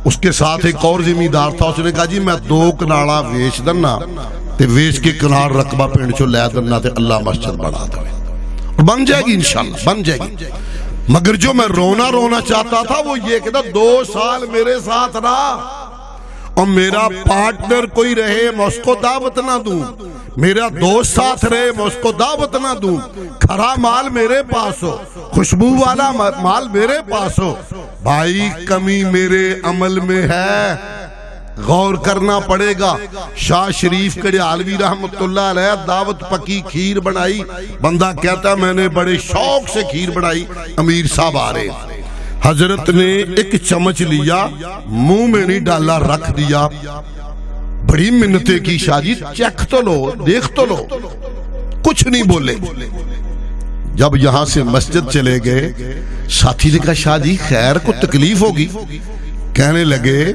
اس کے ساتھ ایک اور زمیندار تھا, اس نے کہا جی میں 2 کناڑا ویچ دنا تے ویچ کے کنار رقبہ پنڈ چو لے دنا تے اللہ مسجد بنا دے. بن جائے گی انشاءاللہ, بن جائے گی. مگر جو میں رونا چاہتا تھا وہ یہ کہ 2 سال میرے ساتھ رہا اور میرا پارٹنر کوئی رہے میں اس کو دعوت نہ دوں, میرا دوست ساتھ رہے میں اس کو دعوت نہ دوں, کھرا مال میرے پاس ہو, خوشبو والا مال میرے پاس ہو. بھائی کمی میرے عمل میں ہے, غور کرنا پڑے گا. شاہ شریف کڑیالوی رحمت اللہ علیہ دعوت پکی کھیر بنائی, بندہ کہتا میں نے بڑے شوق سے کھیر بنائی. امیر صاحب آ رہے, حضرت نے ایک چمچ لیا, منہ میں نہیں ڈالا, رکھ دیا. بڑی منتیں کی, شاہ جی چیک تو لو, دیکھ تو لو. کچھ نہیں بولے. جب یہاں سے مسجد چلے گئے, ساتھی نے کہا شاہ جی خیر کو تکلیف ہوگی. کہنے لگے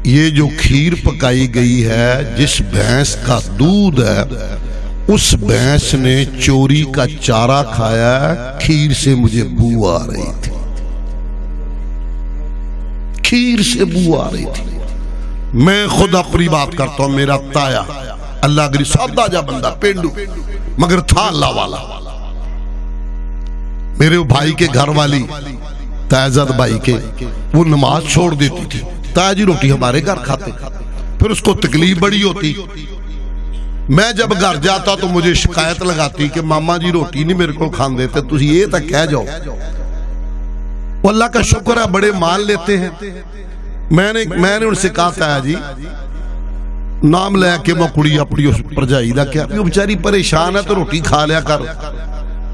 یہ جو کھیر پکائی گئی ہے, جس بھینس کا دودھ ہے اس بھینس نے چوری کا چارہ کھایا ہے, کھیر سے مجھے بو آ رہی تھی, کھیر سے بو آ رہی تھی. میں خود اپنی بات کرتا ہوں, میرا تایا اللہ گری سادہ جا بندہ پینڈو مگر تھا اللہ والا. میرے بھائی کے گھر والی تائزد بھائی کے, وہ نماز چھوڑ دیتی تھی. تایا جی روٹی ہمارے گھر کھاتے, پھر اس کو تکلیف بڑی ہوتی. میں جب گھر جاتا تو مجھے شکایت لگاتی کہ ماما جی روٹی نہیں میرے کو کھان دیتے, تجھے یہ تک کہہ جاؤ. وہ اللہ کا شکر ہے بڑے مال لیتے ہیں. میں نے ان سے کہا تایا جی نام لے کے میں کڑی اپنی اس پر جائی دا کیا, وہ بیچاری پریشان ہے تو روٹی کھا لیا کر.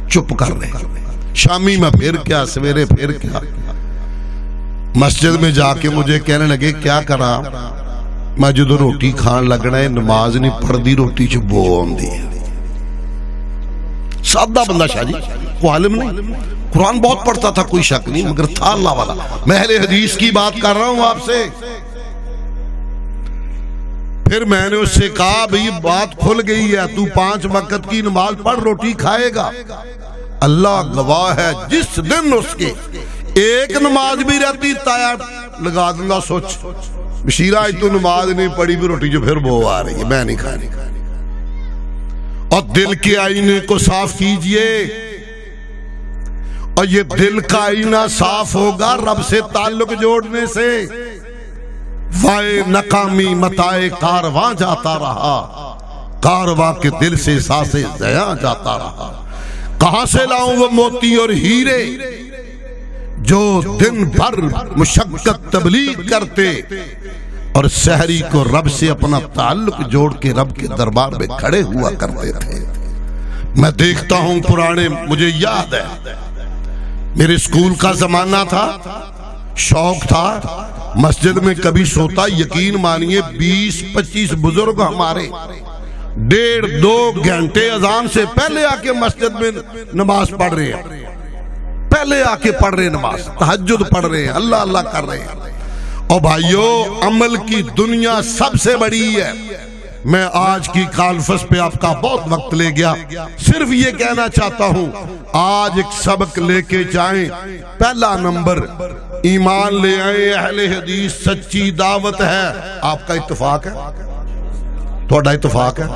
چپ کر رہے. شامی میں پھر کیا, سویرے پھر کیا. مسجد میں جا کے مجھے کہنے لگے کیا کرا, میں جدو روٹی کھان لگنا ہے نماز نہیں پڑھ دی, روٹی چ بو آندی ہے. سادہ بندہ شاہ جی, کو عالم نہیں, قرآن بہت پڑھتا تھا کوئی شک نہیں, مگر تھا اللہ والا. میں اہل حدیث کی بات کر رہا ہوں آپ سے. پھر میں نے اس سے کہا بھئی بات کھل گئی ہے, تو 5 وقت کی نماز پڑھ, روٹی کھائے گا. اللہ گواہ ہے جس دن اس کے ایک نماز بھی رہتی تایا لگا دوں گا سوچ, بشیرہ تو نماز نہیں پڑھی بھی روٹی جو پھر بو آ رہی ہے, میں نہیں کھانی. اور دل کے آئینے کو صاف کیجئے, اور یہ دل کا آئینہ صاف ہوگا رب سے تعلق جوڑنے سے. وائے ناکامی متائے کارواں جاتا رہا, کارواں کے دل سے سانسیں زیاں جاتا رہا. کہاں سے لاؤں وہ موتی اور ہیرے جو دن بھر مشقت تبلیغ کرتے اور سحری کو رب سے اپنا تعلق جوڑ کے رب کے دربار میں کھڑے ہوا کرتے تھے. میں دیکھتا ہوں پرانے, مجھے یاد ہے میرے اسکول کا زمانہ تھا, شوق تھا, مسجد میں کبھی سوتا, یقین مانیے 20-25 بزرگ ہمارے 1.5-2 گھنٹے اذان سے پہلے آ کے مسجد میں نماز پڑھ رہے ہیں, پہلے آ کے پڑھ رہے نماز, تہجد پڑھ رہے ہیں, اللہ اللہ کر رہے ہیں. اور بھائیو عمل کی دنیا سب سے بڑی ہے. میں آج کی کانفرنس پہ آپ کا بہت وقت لے گیا, صرف یہ کہنا چاہتا ہوں آج ایک سبق لے کے جائیں. پہلا نمبر ایمان لے آئے, اہل حدیث سچی دعوت ہے. آپ کا اتفاق ہے, تھوڑا اتفاق ہے.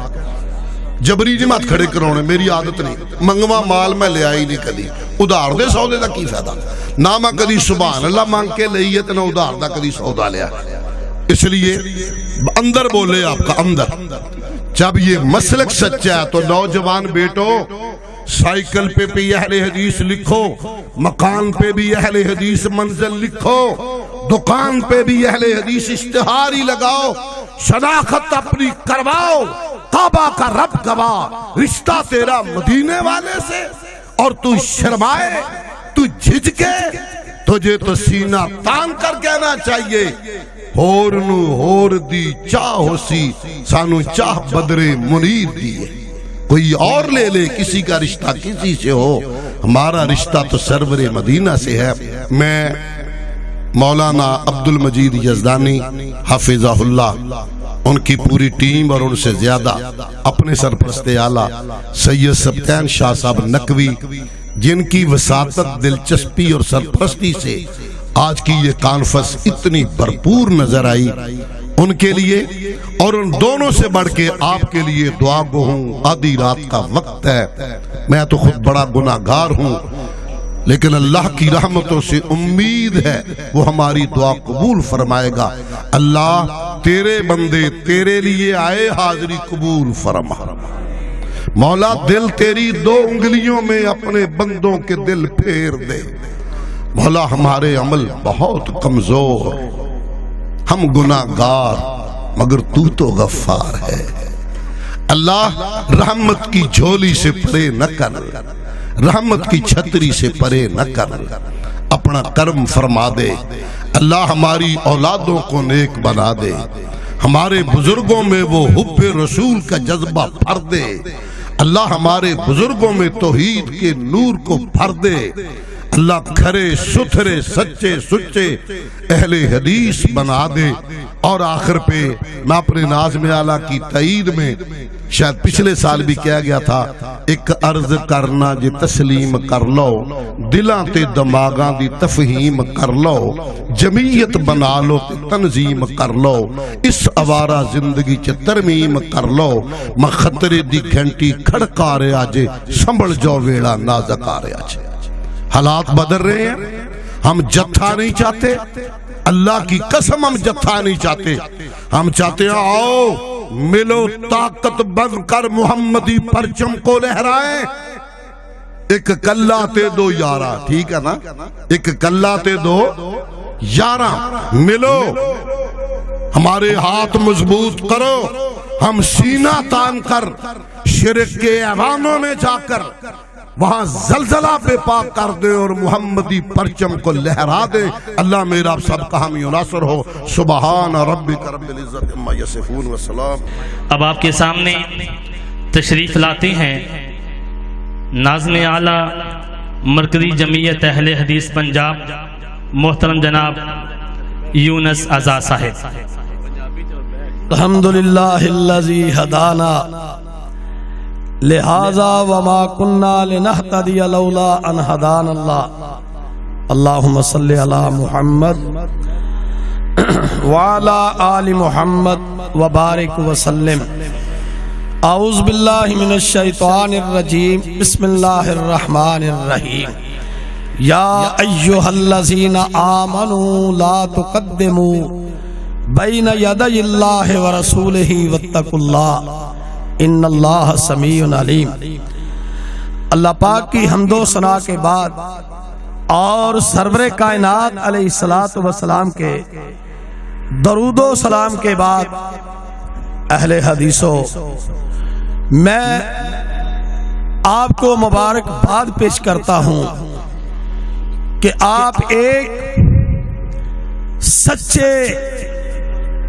جبری جماعت کھڑے کرونے میری عادت نہیں, منگوا مال میں لے آئی نہیں کدی, ادھار دے سودے دا کی فائدہ. نہ میں کدی سبحان اللہ مانگ کے لئی ہے, نہ ادھار دا کدی سودا لیا. اس لیے اندر بولے آپ کا اندر. جب یہ مسلک سچا ہے تو نوجوان بیٹو سائیکل پہ بھی اہل حدیث لکھو, مکان پہ بھی اہل حدیث منزل لکھو, دکان پہ بھی اہل حدیث اشتہار ہی لگاؤ, شناخت اپنی کرواؤ. کعبہ کا رب گواہ, رشتہ تیرا مدینے والے سے, اور تو شرمائے, تو جھجکے, تجھے تو سینہ تان کر کہنا چاہیے ہور نو ہور دی چاہ ہو سی, سانو چاہ بدرے منیر دی. کوئی اور لے لے, کسی کا رشتہ کسی سے ہو, ہمارا رشتہ تو سرور مدینہ سے ہے. میں مولانا عبد المجید یزدانی حفظہ اللہ, ان کی پوری ٹیم اور ان سے زیادہ اپنے سرپرست اعلیٰ سید سبتین شاہ صاحب نقوی جن کی وساطت، دلچسپی اور سرپرستی سے آج کی یہ کانفرنس اتنی بھرپور نظر آئی، ان کے لیے اور ان دونوں سے بڑھ کے آپ کے لیے دعا گو ہوں۔ آدھی رات کا وقت ہے، میں تو خود بڑا گناہگار ہوں، لیکن اللہ کی رحمتوں سے امید ہے وہ ہماری دعا قبول فرمائے گا۔ اللہ تیرے بندے تیرے لیے آئے، حاضری قبول فرما۔ مولا دل تیری دو انگلیوں میں اپنے بندوں کے دل پھیر دے۔ مولا ہمارے عمل بہت کمزور، ہم گناہگار، مگر تو غفار ہے۔ اللہ رحمت کی جھولی سے پرے نہ کر، رحمت کی چھتری سے پرے نہ کر، اپنا کرم فرما دے۔ اللہ ہماری اولادوں کو نیک بنا دے، ہمارے بزرگوں میں وہ حب رسول کا جذبہ بھر دے۔ اللہ ہمارے بزرگوں میں توحید کے نور کو بھر دے۔ اللہ کھرے ستھرے سچے سچے اہل حدیث بنا دے۔ اور آخر پہ میں اپنے ناظم اعلیٰ کی تائید میں، شاید پچھلے سال بھی کہا گیا تھا، ایک عرض کرنا جے تسلیم کر لو، دلاں تے دماغاں دی تفہیم کر لو، جمعیت بنا لو تے تنظیم کر لو، اس آوارہ زندگی چ ترمیم کر لو، میں خطرے دی گھنٹی کھڑکا رہا جے، سنبھل جو ویڑا نازک آ رہا جے۔ حالات بدل رہے ہیں، ہم جتھا نہیں چاہتے، اللہ کی قسم ہم جتھا نہیں چاہتے، ہم چاہتے ہیں آؤ ملو طاقت بن کر محمدی پرچم کو لہرائیں۔ ایک کلہ تے دو یارہ، ٹھیک ہے نا، ایک کلہ تے دو یارہ، ملو ہمارے ہاتھ مضبوط کرو، ہم سینہ تان کر شرک کے ایوانوں میں جا کر وہاں زلزلہ بے پا کر دے اور محمدی پرچم کو لہرا دے۔ اللہ میرا آپ سب کا حامی و ناصر ہو۔ سبحان ربک رب العزت عما یصفون وسلام۔ اب آپ کے سامنے تشریف لاتے ہیں ناظم اعلیٰ مرکزی جمعیت اہل حدیث پنجاب محترم جناب یونس آزاد صاحب۔ الحمدللہ الذی ہدانا لہذا وما کننا لنہتدی لولا ان ہدانا اللہ۔ اللہم صلی علی محمد وعلی آل محمد وبارک وسلم۔ اعوذ باللہ من الشیطان الرجیم، بسم اللہ الرحمن الرحیم۔ یا ایہا الذین آمنوا لا تقدموا بین یدی اللہ ورسولہ واتقوا اللہ ان اللہ سمیع علیم۔ اللہ پاک کی حمد و ثنا کے بعد اور سرور کائنات علیہ الصلوۃ والسلام کے درود و سلام کے بعد اہل حدیثوں، میں آپ کو مبارکباد پیش کرتا ہوں کہ آپ ایک سچے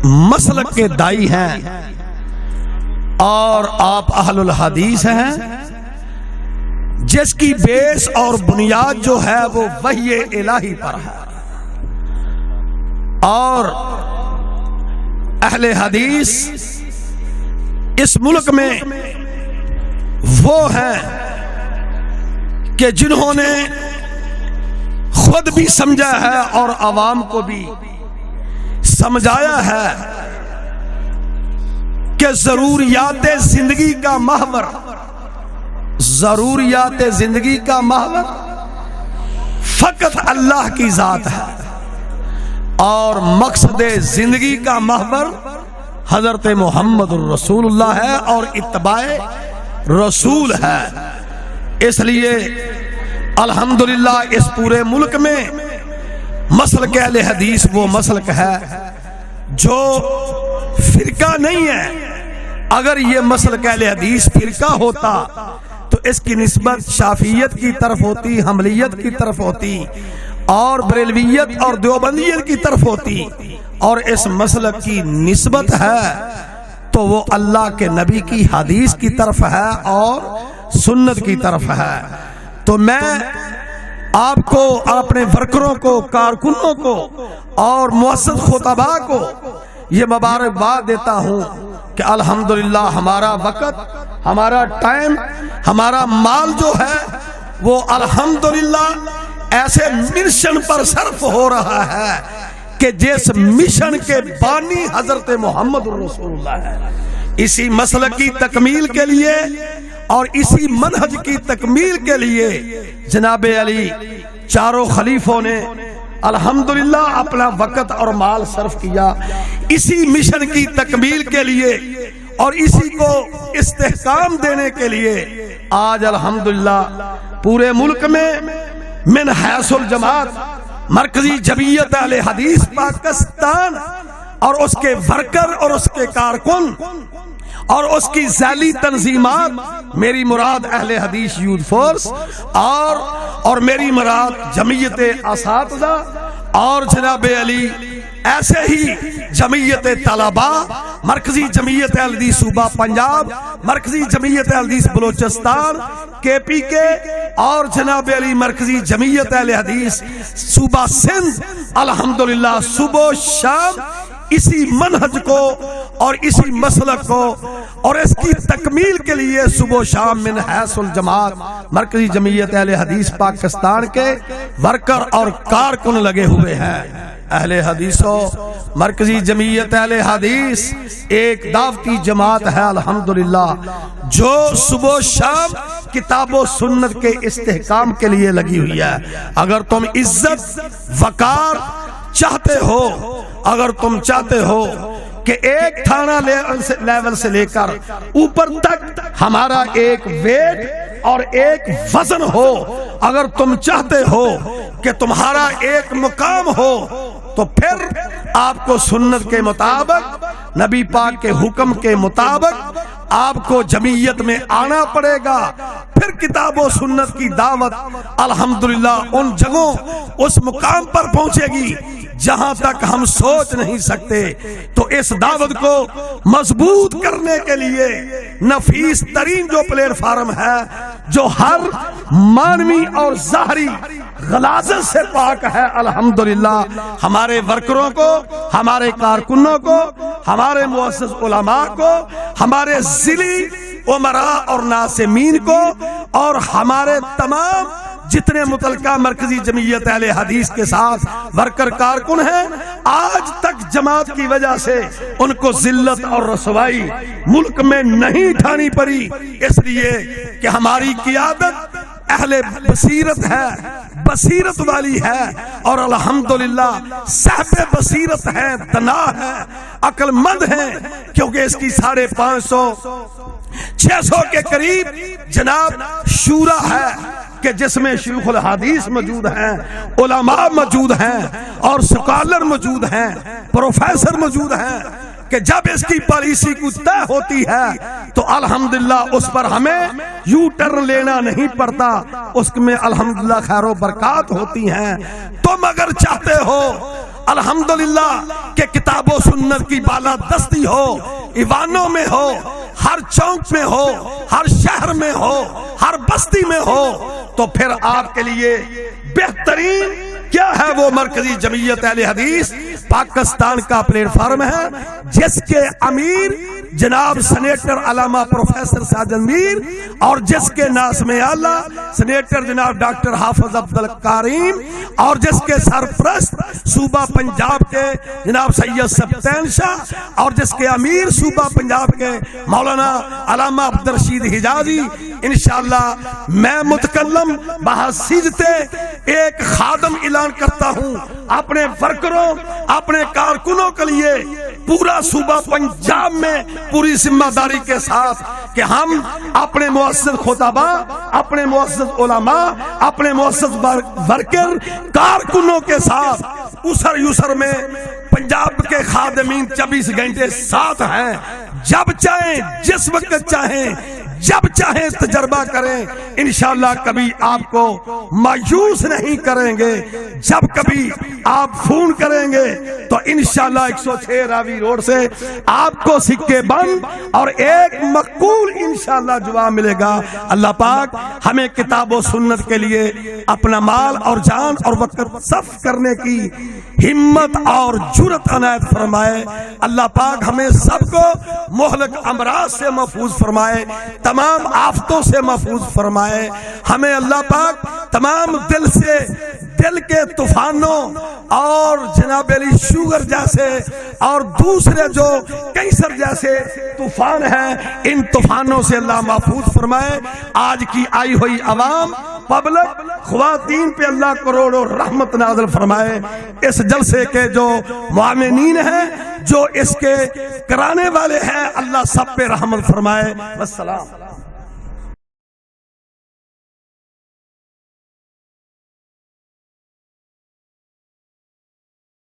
مسلک کے دائی ہیں اور آپ اہل الحدیث ہیں، جس کی بیس اور بنیاد جو ہے وہ وحی الہی پر ہے۔ اور اہل حدیث اس ملک میں وہ ہیں کہ جنہوں نے خود بھی سمجھا ہے اور عوام کو بھی سمجھایا ہے کہ ضروریات زندگی کا محور، ضروریات زندگی کا محور فقط اللہ کی ذات ہے، اور مقصد زندگی کا محور حضرت محمد الرسول اللہ ہے اور اتباع رسول ہے۔ اس لیے الحمدللہ اس پورے ملک میں مسلک اہل حدیث وہ مسلک ہے جو فرقہ نہیں ہے۔ اگر یہ مسلک اہل حدیث فرقہ ہوتا تو اس کی نسبت شافعیت کی طرف ہوتی، حنبلیت کی طرف ہوتی، اور بریلویت اور دیوبندیت کی طرف ہوتی، اور اس مسلک کی نسبت ہے تو وہ اللہ کے نبی کی حدیث کی طرف ہے اور سنت کی طرف ہے۔ تو میں آپ کو اور اپنے ورکروں کو، کارکنوں کو اور مؤسس خطباء کو یہ مبارکباد دیتا ہوں کہ الحمدللہ ہمارا وقت، ہمارا ٹائم، ہمارا مال جو ہے وہ الحمدللہ ایسے مشن پر صرف ہو رہا ہے کہ جس مشن کے بانی حضرت محمد رسول اللہ ہے. اسی مسلک کی تکمیل کے لیے اور اسی منہج کی تکمیل کے لیے جناب علی چاروں خلیفوں نے الحمدللہ اپنا وقت اور مال صرف کیا اسی مشن کی تکمیل کے لیے اور اسی کو استحکام دینے کے لیے. آج الحمدللہ پورے ملک میں من حیث الجماعت مرکزی جمعیت اہل حدیث پاکستان اور اس کے ورکر اور اس کے کارکن اور اس کی ذیلی تنظیمات، میری مراد اہل حدیث یوتھ فورس اور میری مراد جمعیت اساتذہ اور جناب علی ایسے ہی جمعیت طلباء، مرکزی جمعیت اہل حدیث صوبہ پنجاب، مرکزی جمعیت اہل حدیث بلوچستان KPK اور جناب علی مرکزی جمعیت اہل حدیث صوبہ سندھ الحمدللہ صبح و شام اسی منہج کو اور اسی مسلک کو اور اس کی تکمیل کے لیے صبح و شام من حیث الجماعت مرکزی جمعیت اہل حدیث پاکستان کے ورکر اور کارکن لگے ہوئے ہیں. اہل حدیثوں، مرکزی جمعیت اہل حدیث ایک دعوتی جماعت ہے الحمدللہ جو صبح و شام کتاب و سنت کے استحکام کے لیے لگی ہوئی ہے. اگر تم عزت وقار چاہتے ہو، اگر تم چاہتے ہو کہ ایک تھانہ لیول سے لے کر اوپر تک ہمارا ایک ویٹ اور ایک وزن ہو، اگر تم چاہتے ہو کہ تمہارا ایک مقام ہو، تو پھر آپ کو سنت کے مطابق، نبی پاک کے حکم کے مطابق آپ کو جمعیت میں آنا پڑے گا. پھر کتاب و سنت کی دعوت الحمدللہ ان جگہوں اس مقام پر پہنچے گی جہاں تک ہم سوچ نہیں سکتے. تو اس دعوت کو مضبوط کرنے کے لیے نفیس ترین جو پلیٹ فارم ہے، جو ہر مانوی اور ظاہری غلاظت سے پاک ہے، الحمدللہ ہمارے ورکروں کو، ہمارے کارکنوں کو، ہمارے مؤسس علماء کو، ہمارے ضلعی امراء اور ناصمین کو اور ہمارے تمام جتنے متعلقہ مرکزی جمعیت اہل حدیث کے ساتھ ورکر کارکن ہیں، آج تک جماعت کی وجہ سے ان کو ذلت اور رسوائی ملک میں نہیں اٹھانی پڑی، اس لیے کہ ہماری قیادت اہل بصیرت ہے، بصیرت والی ہے اور الحمدللہ صاحب بصیرت ہے، دنا ہے، عقل مند ہیں، کیونکہ اس کی 550-600 کے قریب جناب شورا ہے کہ جس میں شیوخ الحدیث موجود ہیں، علماء موجود ہیں اور سکالر موجود ہیں، پروفیسر موجود ہیں، کہ جب اس کی پالیسی کو طے ہوتی ہے تو الحمدللہ اس پر ہمیں یو ٹرن لینا نہیں پڑتا، اس میں الحمدللہ خیر و برکات ہوتی ہیں. تم اگر چاہتے ہو الحمدللہ کہ کتاب و سنت کی بالادستی ہو، ایوانوں میں ہو، ہر چوک میں ہو، ہر شہر میں ہو، ہر بستی میں ہو، تو پھر آپ کے لیے بہترین کیا ہے؟ وہ مرکزی جمعیت اہل حدیث پاکستان کا پلیٹ فارم ہے، جس کے امیر جناب سینیٹر علامہ پروفیسر ساجد میر اور جس کے ناظم اعلیٰ سینیٹر جناب ڈاکٹر حافظ عبد الکریم اور جس کے سرپرست صوبہ پنجاب کے جناب سید سبطین شاہ اور جس کے امیر صوبہ پنجاب کے مولانا علامہ عبدالرشید حجازی. انشاءاللہ میں متکلم بحثیجتے ایک خادم اعلان کرتا ہوں اپنے ورکروں، اپنے کارکنوں کے لیے پورا صوبہ پنجاب میں پوری ذمہ داری کے ساتھ کہ ہم اپنے مؤسس خطباء، اپنے مؤسس علماء، اپنے مؤسس ورکر کارکنوں کے ساتھ اسر یسر میں پنجاب کے خادمین 24 گھنٹے ساتھ ہیں. جب چاہیں، جس وقت چاہیں، جب چاہیں تجربہ کریں، انشاءاللہ کبھی آپ کو مایوس نہیں کریں گے. جب کبھی آپ فون کریں گے تو انشاءاللہ 106 راوی روڈ سے آپ کو سکے بند اور ایک مقبول انشاءاللہ جواب ملے گا. اللہ پاک ہمیں کتاب و سنت کے لیے اپنا مال اور جان اور وقت صرف کرنے کی ہمت اور جرأت عنایت فرمائے. اللہ پاک ہمیں سب کو مہلک امراض سے محفوظ فرمائے. تمام آفتوں سے محفوظ فرمائے. ہمیں اللہ پاک تمام دل کے طوفانوں اور جناب علی شوگر جیسے اور دوسرے جو کینسر جیسے طوفان ہیں ان طوفانوں سے اللہ محفوظ فرمائے. آج کی آئی ہوئی عوام پبلک خواتین پہ اللہ کروڑوں رحمت نازل فرمائے. اس جلسے کے جو معاونین ہیں جو اس کے کرانے والے ہیں اللہ سب پہ رحمت فرمائے. والسلام.